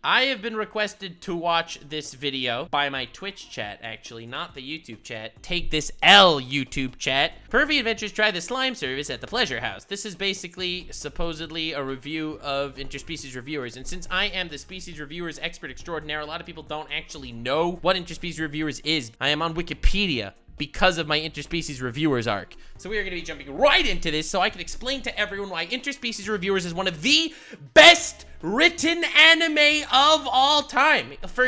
I have been requested to watch this video by my Twitch chat, actually, not the YouTube chat. Take this L, YouTube chat. Pervy Adventures try the slime service at the Pleasure House. This is basically, supposedly, a review of Interspecies reviewers, and since I am the Species Reviewers expert extraordinaire, a lot of people don't actually know what Interspecies Reviewers is. I am on Wikipedia because of my Interspecies Reviewers arc. So we are going to be jumping right into this so I can explain to everyone why Interspecies Reviewers is one of the best written anime of all time. For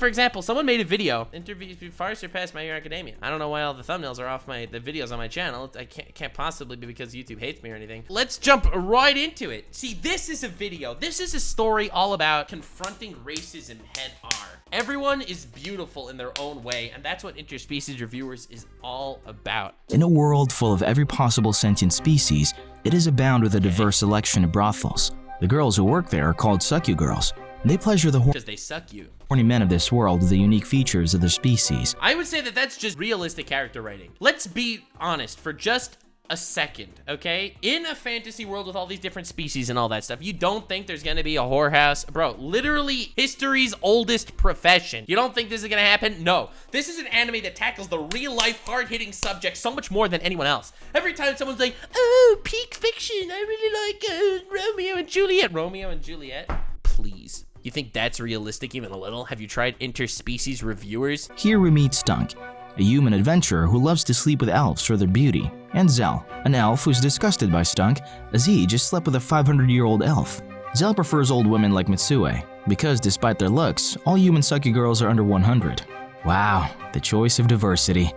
example, someone made a video, interviews far surpassed My Hero Academia. I don't know why all the thumbnails are off the videos on my channel. I can't possibly be because YouTube hates me or anything. Let's jump right into it. See, this is a video. This is a story all about confronting racism head on. Everyone is beautiful in their own way, and that's what Interspecies Reviewers is all about. In a world full of every possible sentient species, it is abound with a diverse selection of brothels. The girls who work there are called suck you girls, and they pleasure the because they suck you. horny men of this world with the unique features of their species. I would say that that's just realistic character writing. Let's be honest for just a second, okay? In a fantasy world with all these different species and all that stuff, you don't think there's gonna be a whorehouse? Bro, literally history's oldest profession. You don't think this is gonna happen? No. This is an anime that tackles the real-life, hard-hitting subject so much more than anyone else. Every time someone's like, oh, peak fiction, I really like Romeo and Juliet. Romeo and Juliet? Please. You think that's realistic even a little? Have you tried Interspecies Reviewers? Here we meet Stunk, a human adventurer who loves to sleep with elves for their beauty, and Zell, an elf who's disgusted by Stunk as he just slept with a 500-year-old elf. Zell prefers old women like Mitsue, because despite their looks, all human sucky girls are under 100. Wow, the choice of diversity.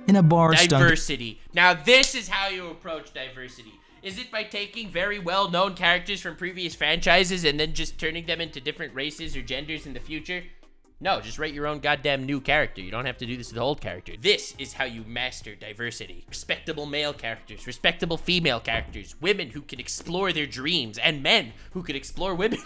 In a bar, Diversity. Now this is how you approach diversity. Is it by taking very well-known characters from previous franchises and then just turning them into different races or genders in the future? No, just write your own goddamn new character. You don't have to do this with the old character. This is how you master diversity. Respectable male characters, respectable female characters, women who can explore their dreams, and men who can explore women.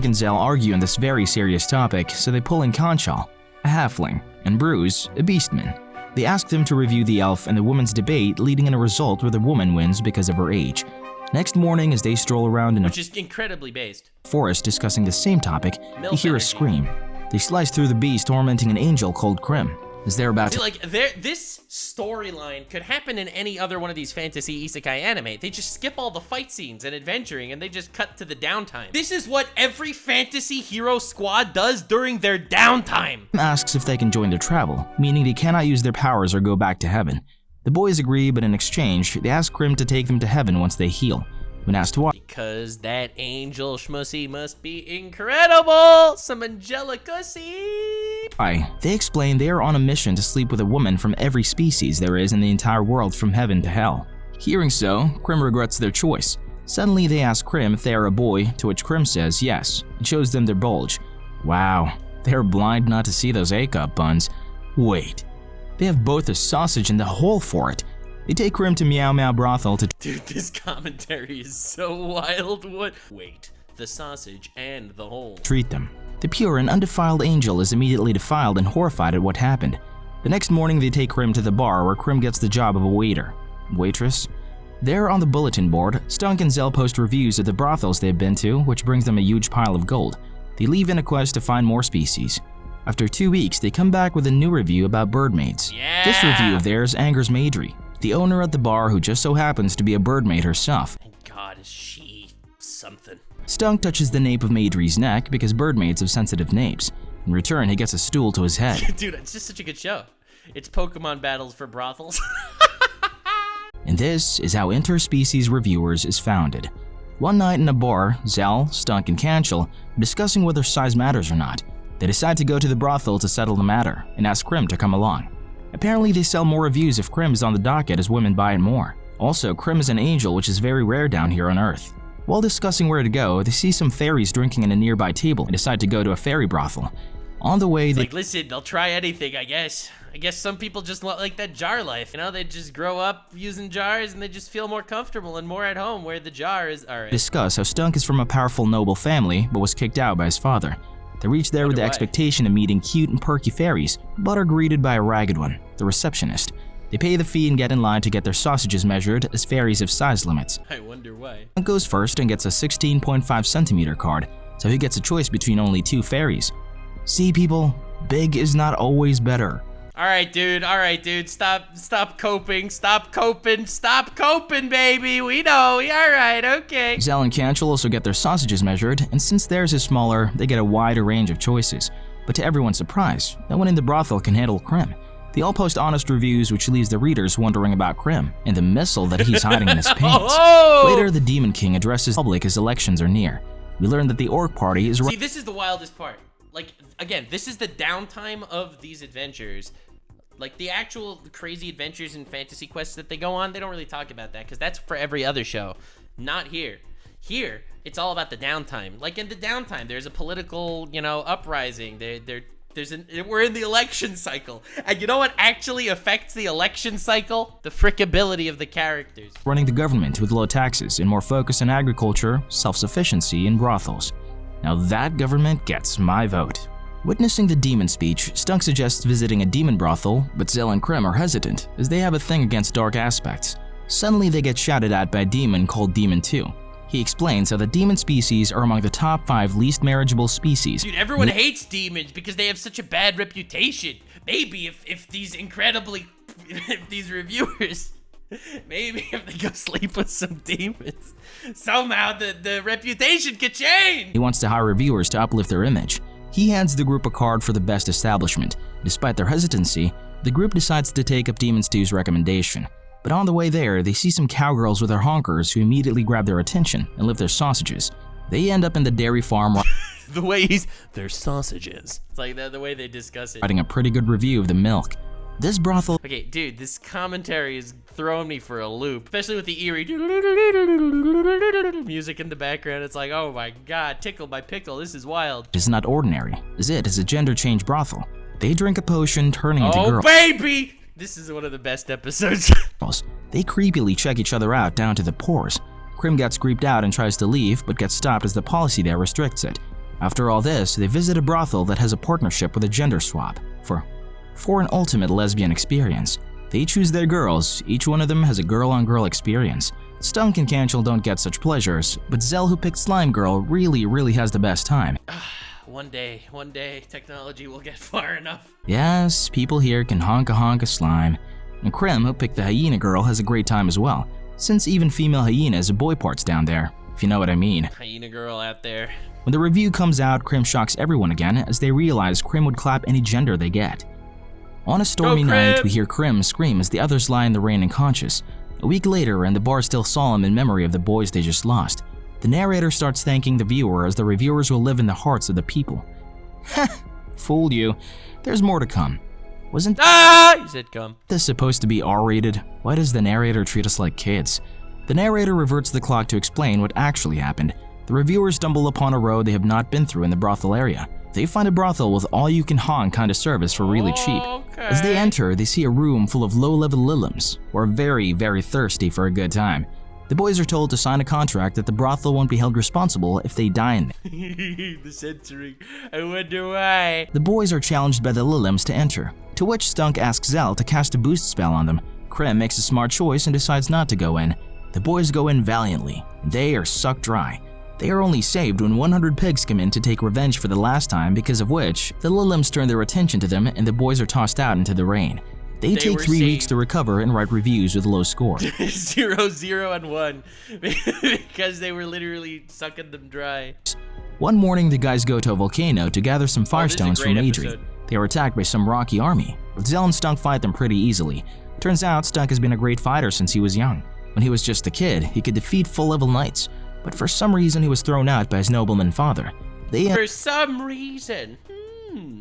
and Zell argue on this very serious topic, so they pull in Conchal, a halfling, and Bruce, a beastman. They ask them to review the elf and the woman's debate, leading in a result where the woman wins because of her age. Next morning, as they stroll around in which is incredibly based forest discussing the same topic, they hear a scream. They slice through the beast, tormenting an angel called Crim. As they're about to— this storyline could happen in any other one of these fantasy isekai anime. They just skip all the fight scenes and adventuring, and they just cut to the downtime. This is what every fantasy hero squad does during their downtime. Asks if they can join their travel, meaning they cannot use their powers or go back to heaven. The boys agree, but in exchange, they ask Crim to take them to heaven once they heal. When asked why, because that angel schmussy must be incredible! Some angelicacy! They explain they are on a mission to sleep with a woman from every species there is in the entire world from heaven to hell. Hearing so, Crim regrets their choice. Suddenly they ask Crim if they are a boy, to which Crim says yes, and shows them their bulge. Wow, they are blind not to see those A-cup buns. Wait, they have both a sausage and the hole for it. They take Crim to Meow Meow Brothel to— Dude, this commentary is so wild. What? Wait, the sausage and the hole. Treat them. The pure and undefiled angel is immediately defiled and horrified at what happened. The next morning, they take Crim to the bar where Crim gets the job of a waiter. Waitress? There on the bulletin board, Stunk and Zell post reviews of the brothels they've been to, which brings them a huge pile of gold. They leave in a quest to find more species. After 2 weeks, they come back with a new review about birdmaids. Yeah. This review of theirs angers Maidry, the owner at the bar who just so happens to be a birdmaid herself. Thank God, is she something? Stunk touches the nape of Maidry's neck because birdmaids have sensitive napes. In return, he gets a stool to his head. Dude, it's just such a good show. It's Pokemon battles for brothels. And this is how Interspecies Reviewers is founded. One night in a bar, Zell, Stunk, and Conchal are discussing whether size matters or not. They decide to go to the brothel to settle the matter and ask Crim to come along. Apparently, they sell more reviews if Crim is on the docket as women buy it more. Also, Crim is an angel, which is very rare down here on Earth. While discussing where to go, they see some fairies drinking in a nearby table and decide to go to a fairy brothel. On the way, they— listen, they'll try anything, I guess. I guess some people just like that jar life, you know? They just grow up using jars and they just feel more comfortable and more at home where the jar is. Alright. Discuss how Stunk is from a powerful noble family, but was kicked out by his father. They reach there with the expectation of meeting cute and perky fairies, but are greeted by a ragged one, the receptionist. They pay the fee and get in line to get their sausages measured, as fairies have size limits. I wonder why. Stunk goes first and gets a 16.5 centimeter card. so he gets a choice between only 2 fairies. See people, big is not always better. All right, dude. Stop coping, baby. We know. All right, okay. Zell and Canchel also get their sausages measured, and since theirs is smaller, they get a wider range of choices. But to everyone's surprise, no one in the brothel can handle Crim. They all post honest reviews, which leaves the readers wondering about Crim and the missile that he's hiding in his pants. Later, the Demon King addresses the public as elections are near. We learn that the Orc Party is— See, this is the wildest part. Like, again, this is the downtime of these adventures. Like, the actual crazy adventures and fantasy quests that they go on, they don't really talk about that, because that's for every other show. Not here. Here, it's all about the downtime. Like, in the downtime, there's a political, uprising. We're in the election cycle. And you know what actually affects the election cycle? The frickability of the characters. Running the government with low taxes and more focus on agriculture, self-sufficiency, and brothels. Now that government gets my vote. Witnessing the demon speech, Stunk suggests visiting a demon brothel, but Zell and Crim are hesitant, as they have a thing against dark aspects. Suddenly they get shouted at by a demon called Demon 2. He explains how the demon species are among the top 5 least marriageable species. Dude, everyone hates demons because they have such a bad reputation. Maybe if these reviewers, maybe if they go sleep with some demons, somehow the reputation could change. He wants to hire reviewers to uplift their image. He hands the group a card for the best establishment. Despite their hesitancy, the group decides to take up Demon Stew's recommendation. But on the way there, they see some cowgirls with their honkers who immediately grab their attention and lift their sausages. They end up in the dairy farm their sausages. It's like the way they discuss it. writing a pretty good review of the milk. This brothel— Okay, dude, this commentary is throwing me for a loop, especially with the eerie music in the background. It's like, oh my god, tickle my pickle, this is wild. is not ordinary, as it is a gender change brothel. They drink a potion, turning into girls. Oh baby! This is one of the best episodes. They creepily check each other out down to the pores. Crim gets creeped out and tries to leave, but gets stopped as the policy there restricts it. After all this, they visit a brothel that has a partnership with a gender swap for an ultimate lesbian experience. They choose their girls. Each one of them has a girl-on-girl experience. Stunk and Canchel don't get such pleasures, but Zell, who picked Slime Girl, really has the best time. One day, technology will get far enough. Yes, people here can honk a slime. And Crim, who picked the hyena girl, has a great time as well, since even female hyenas have boy parts down there, if you know what I mean. Hyena girl out there. When the review comes out, Crim shocks everyone again, as they realize Crim would clap any gender they get. On a stormy night, we hear Crim scream as the others lie in the rain unconscious. A week later, and the bar still solemn in memory of the boys they just lost, the narrator starts thanking the viewer as the reviewers will live in the hearts of the people. Heh, fooled you. There's more to come. Wasn't you said come. this supposed to be R-rated? Why does the narrator treat us like kids? The narrator reverts the clock to explain what actually happened. The reviewers stumble upon a road they have not been through in the brothel area. They find a brothel with all-you-can-honk kind of service for really cheap. As they enter, they see a room full of low-level lilims, who are very thirsty for a good time. The boys are told to sign a contract that the brothel won't be held responsible if they die in there. The censoring. I wonder why. The boys are challenged by the lilims to enter, to which Stunk asks Zell to cast a boost spell on them. Crim makes a smart choice and decides not to go in. The boys go in valiantly. They are sucked dry. They are only saved when 100 pigs come in to take revenge for the last time, because of which, the lilims turn their attention to them and the boys are tossed out into the rain. They take 3 weeks to recover and write reviews with low score. 0, 0, and 1. Because they were literally sucking them dry. One morning, the guys go to a volcano to gather some firestones from Adri. They are attacked by some rocky army, but Zell and Stunk fight them pretty easily. Turns out, Stunk has been a great fighter since he was young. When he was just a kid, he could defeat full-level knights, but for some reason he was thrown out by his nobleman father. For some reason.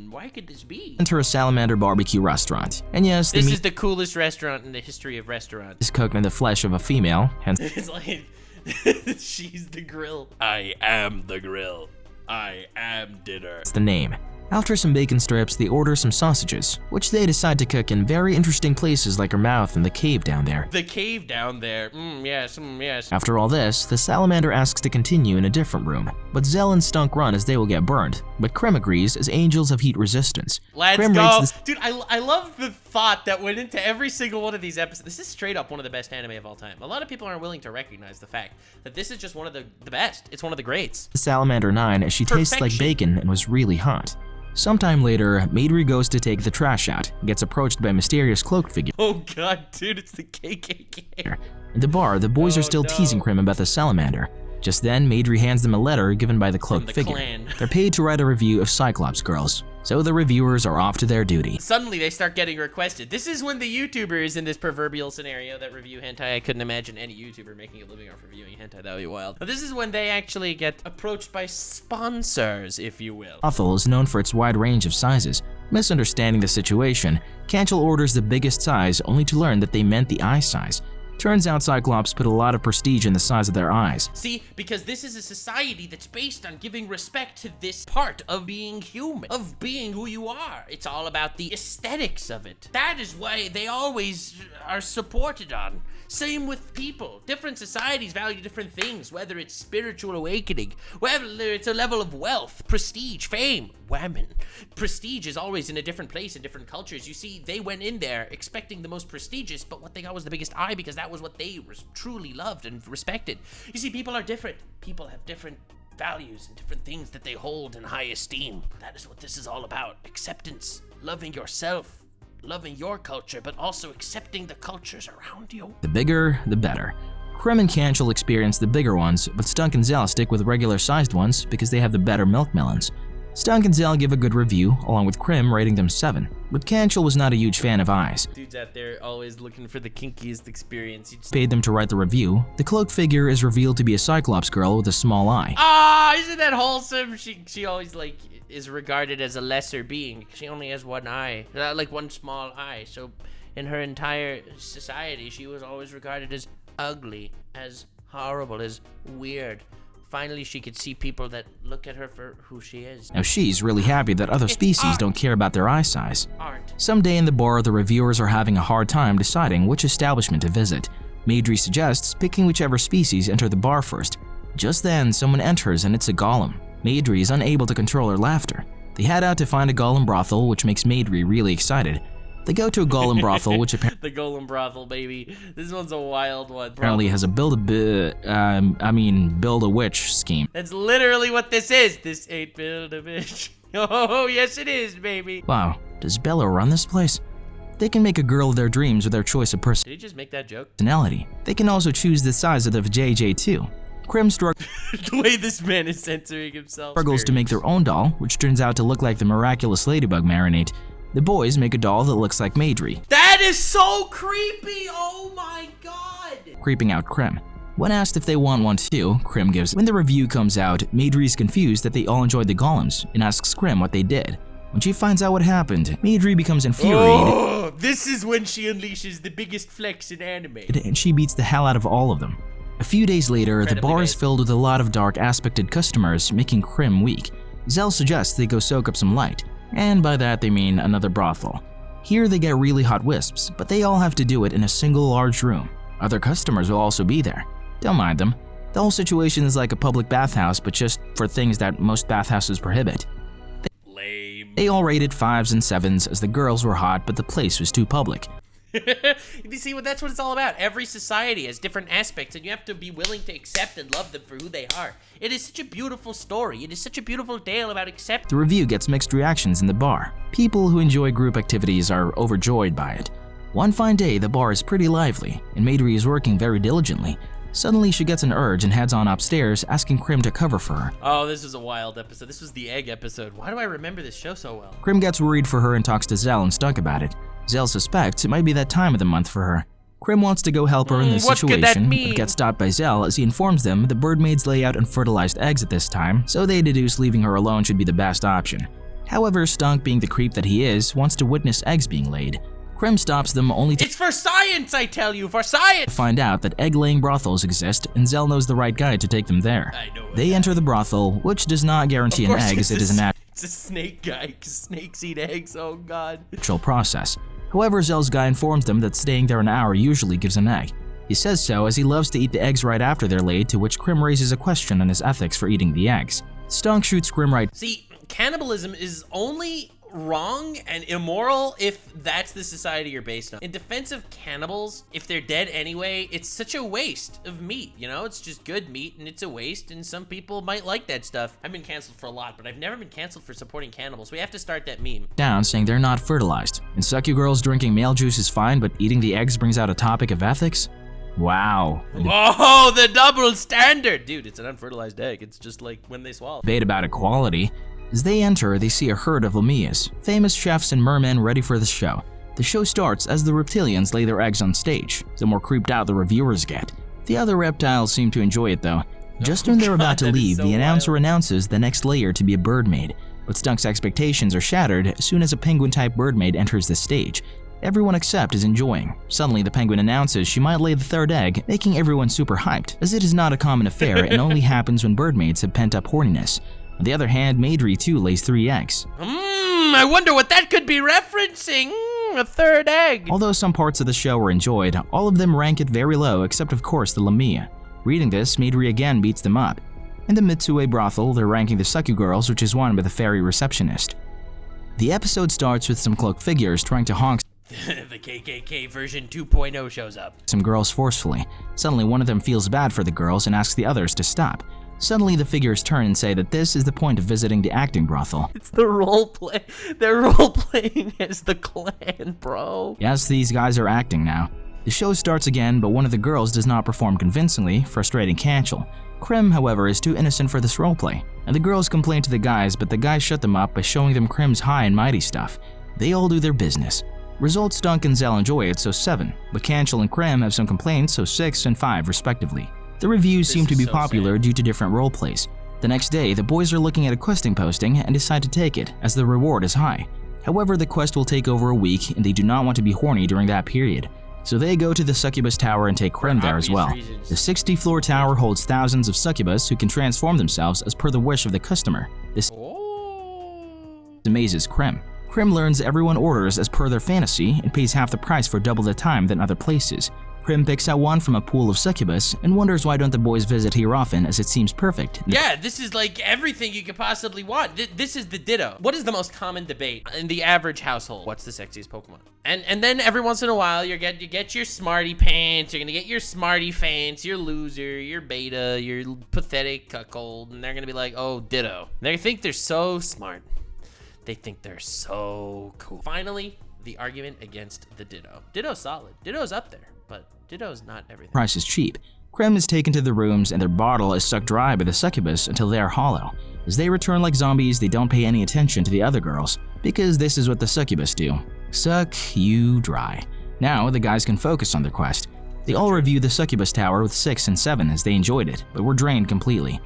Why could this be? Enter a salamander barbecue restaurant. And yes, this is the coolest restaurant in the history of restaurants. Is cooked in the flesh of a female, hence it's like, she's the grill. I am the grill. I am dinner. It's the name. After some bacon strips, they order some sausages, which they decide to cook in very interesting places like her mouth and the cave down there. The cave down there. Yes, yes. After all this, the salamander asks to continue in a different room, but Zell and Stunk run as they will get burned, but Crim agrees as angels have heat resistance. Let's Crim go. rates Dude, I love the thought that went into every single one of these episodes. This is straight up one of the best anime of all time. A lot of people aren't willing to recognize the fact that this is just one of the best. It's one of the greats. The salamander 9 as she tastes like bacon and was really hot. Sometime later, Maidry goes to take the trash out and gets approached by a mysterious cloaked figure. Oh god, dude, it's the KKK. In the bar, the boys are still teasing Crim about the salamander. Just then, Maidry hands them a letter given by the cloaked figure. Clan. They're paid to write a review of Cyclops girls, so the reviewers are off to their duty. Suddenly, they start getting requested. This is when the YouTubers in this proverbial scenario that review hentai, I couldn't imagine any YouTuber making a living off reviewing hentai, that would be wild. But this is when they actually get approached by sponsors, if you will. Brothel is known for its wide range of sizes. Misunderstanding the situation, Canchel orders the biggest size only to learn that they meant the eye size. Turns out Cyclops put a lot of prestige in the size of their eyes. See, because this is a society that's based on giving respect to this part of being human, of being who you are. It's all about the aesthetics of it. That is why they always are supported on. Same with people. Different societies value different things, whether it's spiritual awakening, whether it's a level of wealth, prestige, fame, women. Prestige is always in a different place in different cultures. You see, they went in there expecting the most prestigious, but what they got was the biggest eye because that was what they truly loved and respected. You see, people are different. People have different values and different things that they hold in high esteem. That is what this is all about. Acceptance, loving yourself, loving your culture, but also accepting the cultures around you. The bigger, the better. Crim and Canchel experience the bigger ones, but Stunk and Zell stick with regular-sized ones because they have the better milk melons. Stunk and Zell give a good review, along with Crim rating them 7, but Canchel was not a huge fan of eyes. Dudes out there always looking for the kinkiest experience. You just paid them to write the review. The cloaked figure is revealed to be a Cyclops girl with a small eye. Ah, isn't that wholesome? She always like is regarded as a lesser being. She only has one eye, like one small eye. So in her entire society, she was always regarded as ugly, as horrible, as weird. Finally, she could see people that look at her for who she is. Now she's really happy that other species don't care about their eye size. Art. Someday in the bar, the reviewers are having a hard time deciding which establishment to visit. Maidry suggests picking whichever species enter the bar first. Just then, someone enters and it's a golem. Maidry is unable to control her laughter. They head out to find a golem brothel, which makes Maidry really excited. They go to a golem brothel, which apparently the golem brothel, baby. This one's a wild one. Apparently has a build a witch scheme. That's literally what this is. This ain't build a bitch. Oh, yes it is, baby. Wow, does Bella run this place? They can make a girl of their dreams with their choice of Did he just make that joke? personality. They can also choose the size of the JJ too. Crim struggles The way this man is censoring himself. to make their own doll, which turns out to look like the miraculous ladybug marinade. The boys make a doll that looks like Maidry, That is so creepy! Oh my god! creeping out Crim. When asked if they want one too, Crim gives. When the review comes out, Maidry is confused that they all enjoyed the golems and asks Crim what they did. When she finds out what happened, Maidry becomes infuriated. Oh, this is when she unleashes the biggest flex in anime. And she beats the hell out of all of them. A few days later, the bar is filled with a lot of dark aspected customers, making Crim weak. Zell suggests they go soak up some light, and by that they mean another brothel. Here they get really hot wisps, but they all have to do it in a single large room. Other customers will also be there. Don't mind them. The whole situation is like a public bathhouse, but just for things that most bathhouses prohibit. Lame. They all rated 5s and 7s as the girls were hot, but the place was too public. You see, that's what it's all about. Every society has different aspects, and you have to be willing to accept and love them for who they are. It is such a beautiful story. It is such a beautiful tale about acceptance. The review gets mixed reactions in the bar. People who enjoy group activities are overjoyed by it. One fine day, the bar is pretty lively, and Maidry is working very diligently. Suddenly, she gets an urge and heads on upstairs, asking Crim to cover for her. Oh, this was a wild episode. This was the egg episode. Why do I remember this show so well? Crim gets worried for her and talks to Zell and Stunk about it. Zell suspects it might be that time of the month for her. Crim wants to go help her in this situation, but gets stopped by Zell as he informs them the birdmaids lay out unfertilized eggs at this time, so they deduce leaving her alone should be the best option. However, Stunk, being the creep that he is, wants to witness eggs being laid. Crim stops them only to It's for science, I tell you, for science! find out that egg-laying brothels exist, and Zell knows the right guy to take them there. I know They enter the brothel, which does not guarantee an egg as it is an It's a snake guy, because snakes eat eggs, oh god. Process. However, Zell's guy informs them that staying there an hour usually gives an egg. He says so as he loves to eat the eggs right after they're laid, to which Crim raises a question on his ethics for eating the eggs. Stunk shoots Crim right. See, cannibalism is only wrong and immoral if that's the society you're based on. In defense of cannibals, if they're dead anyway, it's such a waste of meat, you know? It's just good meat and it's a waste, and some people might like that stuff. I've been canceled for a lot, but I've never been canceled for supporting cannibals. We have to start that meme. Down, saying they're not fertilized. And sucky girls drinking male juice is fine, but eating the eggs brings out a topic of ethics? Wow. Oh, the double standard! Dude, it's an unfertilized egg. It's just like when they swallow. Debate about equality. As they enter, they see a herd of Lamias, famous chefs and mermen ready for the show. The show starts as the reptilians lay their eggs on stage. The more creeped out the reviewers get. The other reptiles seem to enjoy it though. Just when they're about to leave, the announcer announces the next layer to be a birdmaid. But Stunk's expectations are shattered as soon as a penguin-type birdmaid enters the stage. Everyone except is enjoying. Suddenly, the penguin announces she might lay the third egg, making everyone super hyped, as it is not a common affair and only happens when birdmaids have pent-up horniness. On the other hand, Maidry too lays 3 eggs. I wonder what that could be referencing. A third egg. Although some parts of the show were enjoyed, all of them rank it very low except of course the Lamia. Reading this, Maidry again beats them up. In the Mitsue brothel, they're ranking the Suku girls, which is won by the fairy receptionist. The episode starts with some cloaked figures trying to honk the KKK version 2.0 shows up. Some girls forcefully. Suddenly one of them feels bad for the girls and asks the others to stop. Suddenly the figures turn and say that this is the point of visiting the acting brothel. It's the roleplay. They're role-playing as the clan, bro. Yes, these guys are acting now. The show starts again, but one of the girls does not perform convincingly, frustrating Canchel. Crim, however, is too innocent for this roleplay, and the girls complain to the guys, but the guys shut them up by showing them Crim's high and mighty stuff. They all do their business. Results, Stunk and Zell enjoy it, so 7, but Canchel and Crim have some complaints, so 6 and 5 respectively. The reviews seem to be popular due to different roleplays. The next day, the boys are looking at a questing posting and decide to take it, as the reward is high. However, the quest will take over a week, and they do not want to be horny during that period. So they go to the Succubus Tower and take Crim there as well. The 60-floor tower holds thousands of succubus who can transform themselves as per the wish of the customer. This amazes Crim. Crim learns everyone orders as per their fantasy and pays half the price for double the time than other places. Crim picks out one from a pool of succubus and wonders why don't the boys visit here often, as it seems perfect. Yeah, this is like everything you could possibly want. This is the Ditto. What is the most common debate in the average household? What's the sexiest Pokemon? And then every once in a while you get your smarty pants, you're gonna get your smarty fans, your loser, your beta, your pathetic cuckold, and they're gonna be like, oh, Ditto. They think they're so smart. They think they're so cool. Finally, the argument against the Ditto. Ditto's solid. Ditto's up there, but Ditto's not everything. Price is cheap. Crim is taken to the rooms and their bottle is sucked dry by the succubus until they are hollow. As they return like zombies, they don't pay any attention to the other girls, because this is what the succubus do. Suck you dry. Now, the guys can focus on their quest. They all review the Succubus Tower with 6 and 7 as they enjoyed it, but were drained completely.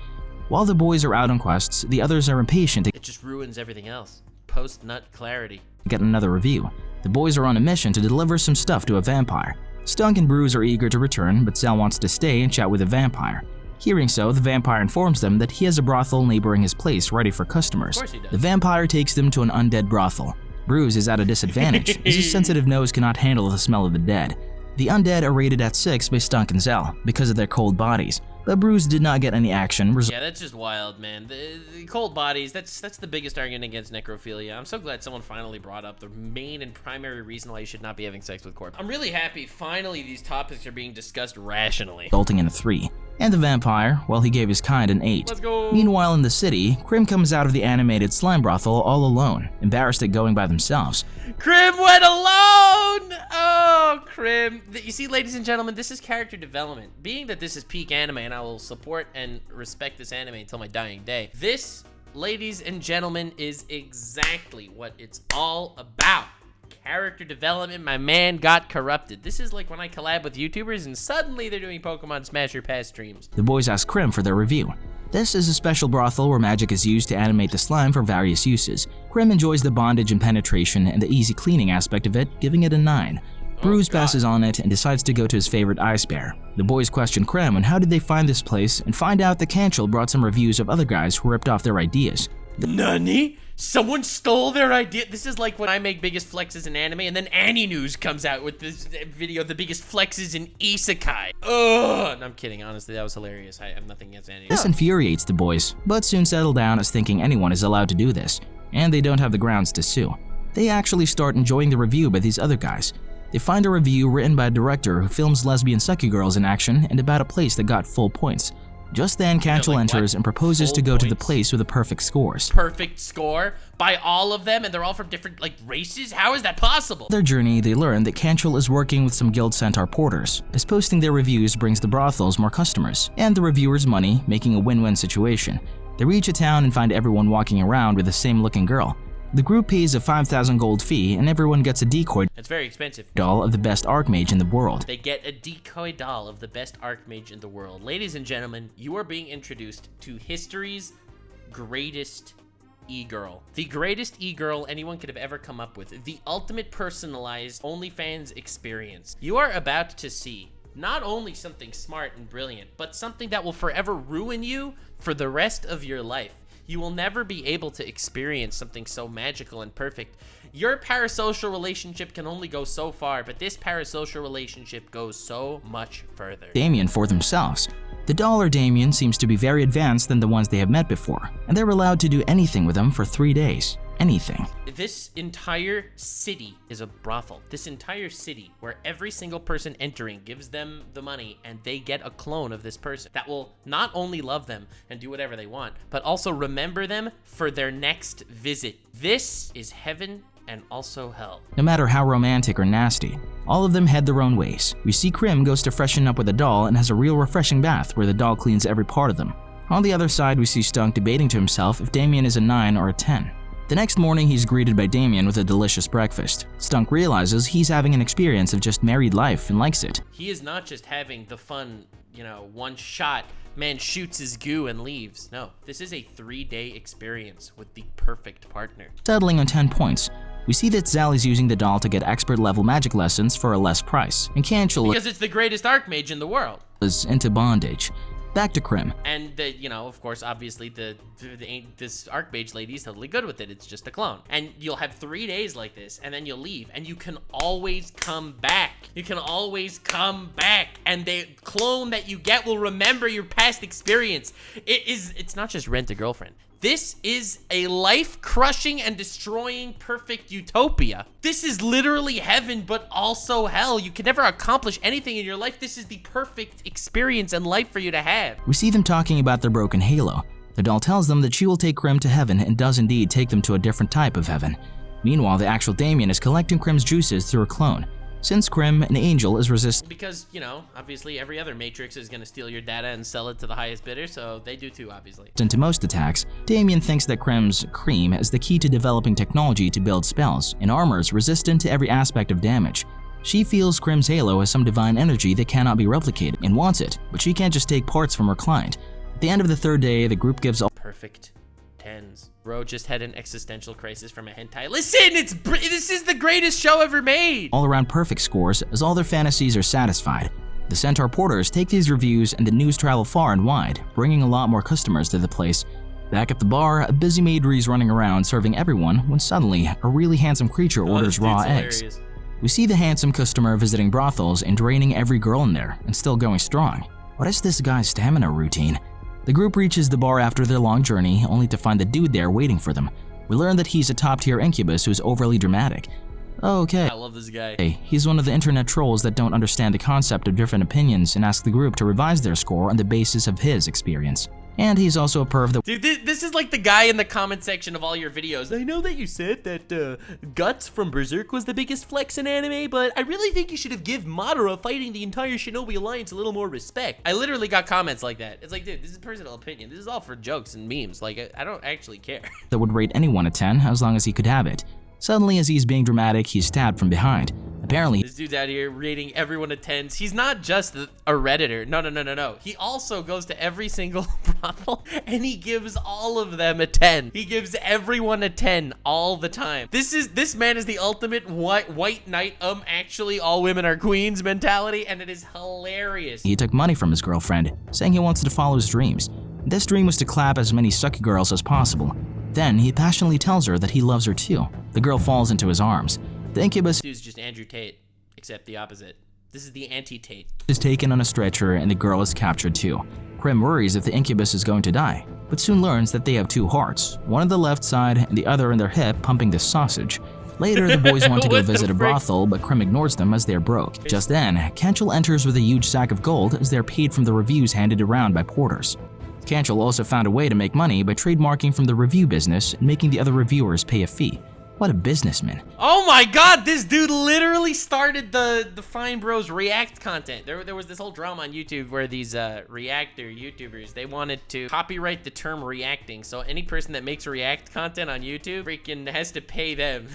While the boys are out on quests, the others are impatient to It just ruins everything else. Post-nut clarity. get another review. The boys are on a mission to deliver some stuff to a vampire. Stunk and Bruise are eager to return, but Zell wants to stay and chat with the vampire. Hearing so, the vampire informs them that he has a brothel neighboring his place ready for customers. Of course he does. The vampire takes them to an undead brothel. Bruise is at a disadvantage, as his sensitive nose cannot handle the smell of the dead. The undead are rated at 6 by Stunk and Zell because of their cold bodies, but Bruise did not get any action. Yeah, that's just wild, man. The cold bodies, that's the biggest argument against necrophilia. I'm so glad someone finally brought up the main and primary reason why you should not be having sex with corpses. I'm really happy finally these topics are being discussed rationally. Resulting in a 3. And the vampire, well, he gave his kind an 8. Let's go. Meanwhile, in the city, Crim comes out of the animated slime brothel all alone, embarrassed at going by themselves. Crim went alone! Oh, Crim. You see, ladies and gentlemen, this is character development. Being that this is peak anime, and I will support and respect this anime until my dying day, this, ladies and gentlemen, is exactly what it's all about. Character development. My man got corrupted. This is like when I collab with YouTubers and suddenly they're doing Pokemon Smash or Pass streams. The boys ask Crim for their review. This is a special brothel where magic is used to animate the slime for various uses. Crim enjoys the bondage and penetration and the easy cleaning aspect of it, giving it a 9. Bruise passes on it and decides to go to his favorite ice bear. The boys question Crim on how did they find this place and find out that Canchel brought some reviews of other guys who ripped off their ideas. Nani? Someone stole their idea. This is like when I make biggest flexes in anime and then Annie News comes out with this video, the biggest flexes in isekai. Ugh. No, I'm kidding. Honestly, that was hilarious. I have nothing against Annie News. This infuriates the boys, but soon settle down as thinking anyone is allowed to do this, and they don't have the grounds to sue. They actually start enjoying the review by these other guys. They find a review written by a director who films lesbian sucky girls in action and about a place that got full points. Just then, Canchel enters and proposes to go to the place with the perfect scores. Perfect score? By all of them? And they're all from different, races? How is that possible? On their journey, they learn that Canchel is working with some Guild Centaur porters, as posting their reviews brings the brothels more customers, and the reviewers money, making a win-win situation. They reach a town and find everyone walking around with the same-looking girl. The group pays a 5,000 gold fee, and everyone gets a decoy That's very expensive. doll of the best archmage in the world. They get a decoy doll of the best archmage in the world. Ladies and gentlemen, you are being introduced to history's greatest e-girl. The greatest e-girl anyone could have ever come up with. The ultimate personalized OnlyFans experience. You are about to see not only something smart and brilliant, but something that will forever ruin you for the rest of your life. You will never be able to experience something so magical and perfect. Your parasocial relationship can only go so far, but this parasocial relationship goes so much further. Damien for themselves. The doll or Damien seems to be very advanced than the ones they have met before, and they're allowed to do anything with them for 3 days. Anything. This entire city is a brothel. This entire city where every single person entering gives them the money and they get a clone of this person that will not only love them and do whatever they want, but also remember them for their next visit. This is heaven and also hell. No matter how romantic or nasty, all of them head their own ways. We see Crim goes to freshen up with a doll and has a real refreshing bath where the doll cleans every part of them. On the other side, we see Stunk debating to himself if Damien is a 9 or a 10. The next morning, he's greeted by Damien with a delicious breakfast. Stunk realizes he's having an experience of just married life and likes it. He is not just having the fun, one shot, man shoots his goo and leaves. No, this is a 3-day experience with the perfect partner. Settling on 10 points, we see that Zal is using the doll to get expert level magic lessons for a less price, and Canchel because it's the greatest archmage in the world. is into bondage. Back to Crim. And, of course, obviously, this Archmage lady is totally good with it. It's just a clone. And you'll have 3 days like this, and then you'll leave, and you can always come back. You can always come back, and the clone that you get will remember your past experience. It's not just rent a girlfriend. This is a life-crushing and destroying perfect utopia. This is literally heaven, but also hell. You can never accomplish anything in your life. This is the perfect experience and life for you to have. We see them talking about their broken halo. The doll tells them that she will take Crim to heaven and does indeed take them to a different type of heaven. Meanwhile, the actual Damien is collecting Crim's juices through a clone. Since Crim, an angel, is resistant because, obviously every other Matrix is going to steal your data and sell it to the highest bidder, so they do too, obviously. to most attacks, Damien thinks that Crim's cream is the key to developing technology to build spells and armors resistant to every aspect of damage. She feels Crim's halo has some divine energy that cannot be replicated and wants it, but she can't just take parts from her client. At the end of the 3rd day, the group gives all perfect 10s. Bro just had an existential crisis from a hentai. Listen, this is the greatest show ever made! all-around perfect scores as all their fantasies are satisfied. The Centaur porters take these reviews and the news travel far and wide, bringing a lot more customers to the place. Back at the bar, a busy maid is running around serving everyone when suddenly a really handsome creature orders raw eggs. We see the handsome customer visiting brothels and draining every girl in there and still going strong. What is this guy's stamina routine? The group reaches the bar after their long journey, only to find the dude there waiting for them. We learn that he's a top-tier Incubus who's overly dramatic. Okay. I love this guy. He's one of the internet trolls that don't understand the concept of different opinions and ask the group to revise their score on the basis of his experience. And he's also a perv that— Dude, this is like the guy in the comment section of all your videos. I know that you said that Guts from Berserk was the biggest flex in anime, but I really think you should have given Madara fighting the entire Shinobi Alliance a little more respect. I literally got comments like that. It's like, dude, this is personal opinion. This is all for jokes and memes. Like, I don't actually care. that would rate anyone a 10 as long as he could have it. Suddenly, as he's being dramatic, he's stabbed from behind. Apparently, this dude's out here rating everyone a 10. He's not just a Redditor. No. He also goes to every single brothel and he gives all of them a 10. He gives everyone a 10 all the time. This man is the ultimate white knight, actually all women are queens mentality, and it is hilarious. he took money from his girlfriend, saying he wants to follow his dreams. This dream was to clap as many sucky girls as possible. then he passionately tells her that he loves her too. The girl falls into his arms. The Incubus Dude's just Andrew Tate, except the opposite. This is the anti-Tate. is taken on a stretcher and the girl is captured too. Crim worries if the Incubus is going to die, but soon learns that they have two hearts, one on the left side and the other in their hip pumping this sausage. Later, the boys want to go What the visit a frick? brothel, but Crim ignores them as they are broke. Just then, Canchel enters with a huge sack of gold as they are paid from the reviews handed around by porters. Canchel also found a way to make money by trademarking from the review business and making the other reviewers pay a fee. What a businessman. Oh my god, this dude literally started the Fine Bros React content. There was this whole drama on YouTube where these reactor YouTubers, they wanted to copyright the term reacting. So any person that makes React content on YouTube freaking has to pay them.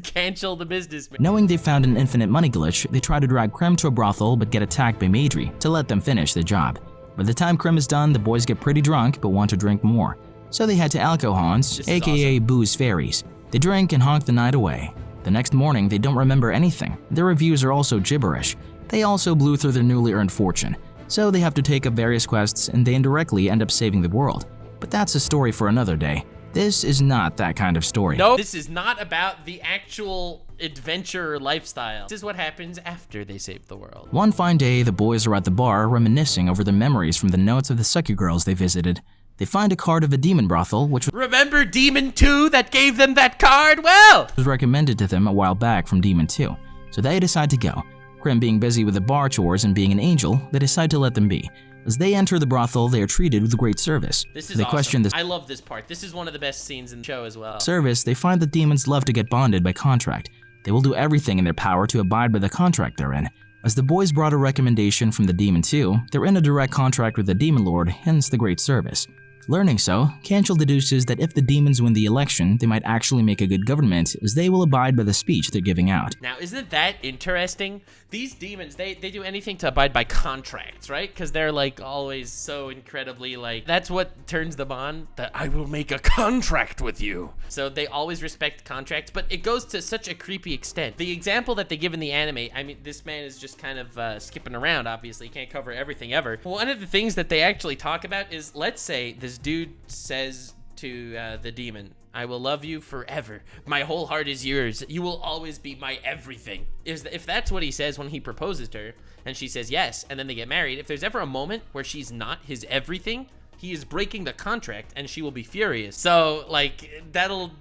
Cancel the businessman. Knowing they found an infinite money glitch, they try to drag Crim to a brothel but get attacked by Maedry to let them finish the job. By the time Crim is done, the boys get pretty drunk but want to drink more. So they head to Alcohons, aka Booze Fairies. They drink and honk the night away. The next morning, they don't remember anything. Their reviews are also gibberish. They also blew through their newly earned fortune. So they have to take up various quests and they indirectly end up saving the world. But that's a story for another day. This is not that kind of story. No, this is not about the actual adventure lifestyle. This is what happens after they save the world. One fine day, the boys are at the bar reminiscing over the memories from the notes of the sucker girls they visited. They find a card of a demon brothel, which Remember Demon 2 that gave them that card? Well, was recommended to them a while back from Demon 2. So they decide to go. Crim being busy with the bar chores and being an angel, they decide to let them be. As they enter the brothel, they are treated with great service. this is They awesome. question the I love this part. This is one of the best scenes in the show as well. service. They find that demons love to get bonded by contract. They will do everything in their power to abide by the contract they're in. As the boys brought a recommendation from the Demon 2, they're in a direct contract with the Demon Lord, hence the great service. Learning so, Canchel deduces that if the demons win the election, they might actually make a good government as they will abide by the speech they're giving out. Now, isn't that interesting? These demons, they do anything to abide by contracts, right? Because they're like always so incredibly like, that's what turns them on, that I will make a contract with you. So they always respect contracts, but it goes to such a creepy extent. The example that they give in the anime, I mean, this man is just kind of skipping around, obviously, can't cover everything ever. One of the things that they actually talk about is, let's say this dude says to the demon, I will love you forever. My whole heart is yours. You will always be my everything. If that's what he says when he proposes to her, and she says yes, and then they get married, if there's ever a moment where she's not his everything, he is breaking the contract and she will be furious. So like that'll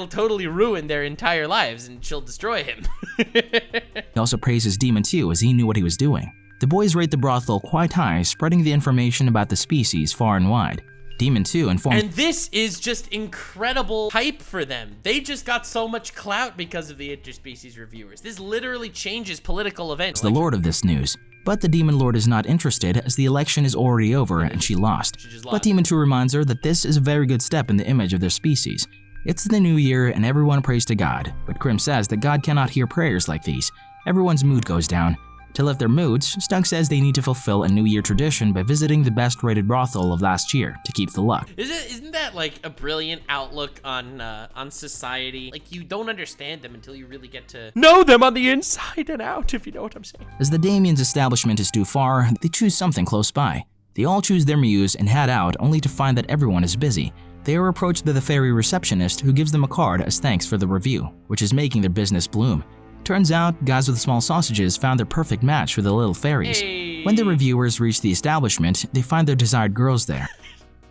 totally ruin their entire lives and she'll destroy him. He also praises Demon 2 as he knew what he was doing. The boys rate the brothel quite high, spreading the information about the species far and wide. Demon 2 informs And this is just incredible hype for them. They just got so much clout because of the Interspecies reviewers. This literally changes political events. the Lord of this news. But the Demon Lord is not interested as the election is already over and she lost. She just But lost. Demon 2 reminds her that this is a very good step in the image of their species. It's the new year and everyone prays to God, but Crim says that God cannot hear prayers like these. Everyone's mood goes down. To lift their moods, Stunk says they need to fulfill a New Year tradition by visiting the best-rated brothel of last year to keep the luck. Isn't that like a brilliant outlook on society? Like you don't understand them until you really get to know them on the inside and out, if you know what I'm saying. As the Damien's establishment is too far, they choose something close by. They all choose their muse and head out only to find that everyone is busy. They are approached by the fairy receptionist who gives them a card as thanks for the review, which is making their business bloom. Turns out, guys with small sausages found their perfect match for the little fairies. Hey. When the reviewers reach the establishment, they find their desired girls there.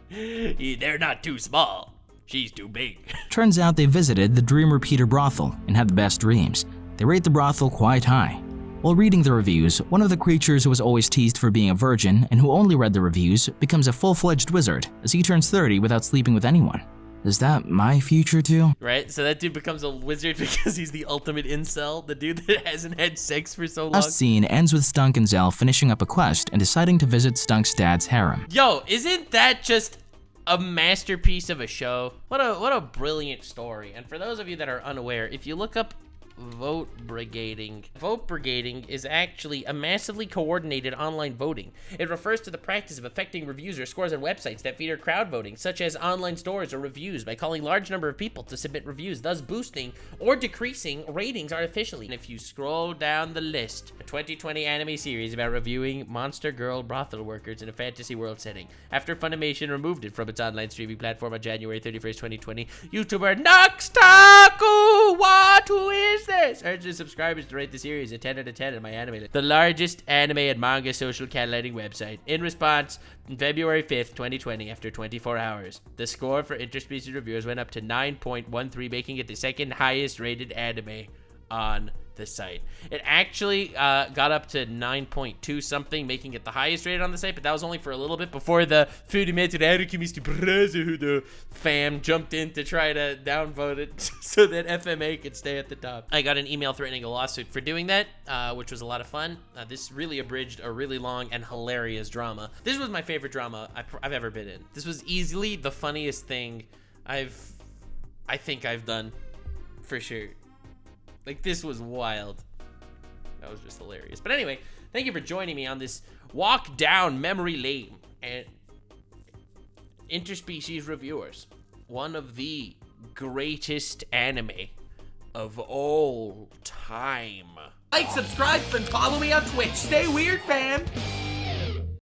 They're not too small. She's too big. Turns out they visited the Dream Repeater brothel and had the best dreams. They rate the brothel quite high. While reading the reviews, one of the creatures who was always teased for being a virgin and who only read the reviews becomes a full-fledged wizard as he turns 30 without sleeping with anyone. Is that my future too? Right? So that dude becomes a wizard because he's the ultimate incel, the dude that hasn't had sex for so long. Last scene ends with Stunk and Zell finishing up a quest and deciding to visit Stunk's dad's harem. Yo, isn't that just a masterpiece of a show? What a brilliant story. And for those of you that are unaware, if you look up vote brigading. Vote brigading is actually a massively coordinated online voting. It refers to the practice of affecting reviews or scores on websites that feature crowd voting, such as online stores or reviews, by calling a large number of people to submit reviews, thus boosting or decreasing ratings artificially. And if you scroll down the list, a 2020 anime series about reviewing monster girl brothel workers in a fantasy world setting. After Funimation removed it from its online streaming platform on January 31st, 2020, YouTuber Taku, who is this? Urges subscribers to rate the series a 10 out of 10 in my anime list. The largest anime and manga social catalyzing website. In response, on February 5th, 2020, after 24 hours, the score for Interspecies reviewers went up to 9.13, making it the second highest rated anime on the site. It actually got up to 9.2 something, making it the highest rated on the site, but that was only for a little bit before the fam jumped in to try to downvote it so that FMA could stay at the top. I got an email threatening a lawsuit for doing that, which was a lot of fun. This really abridged a really long and hilarious drama. This was my favorite drama I've ever been in. This was easily the funniest thing I think I've done, for sure. Like, this was wild. That was just hilarious. But anyway, thank you for joining me on this walk down memory lane. And Interspecies reviewers, one of the greatest anime of all time. Like, subscribe, and follow me on Twitch. Stay weird, fam.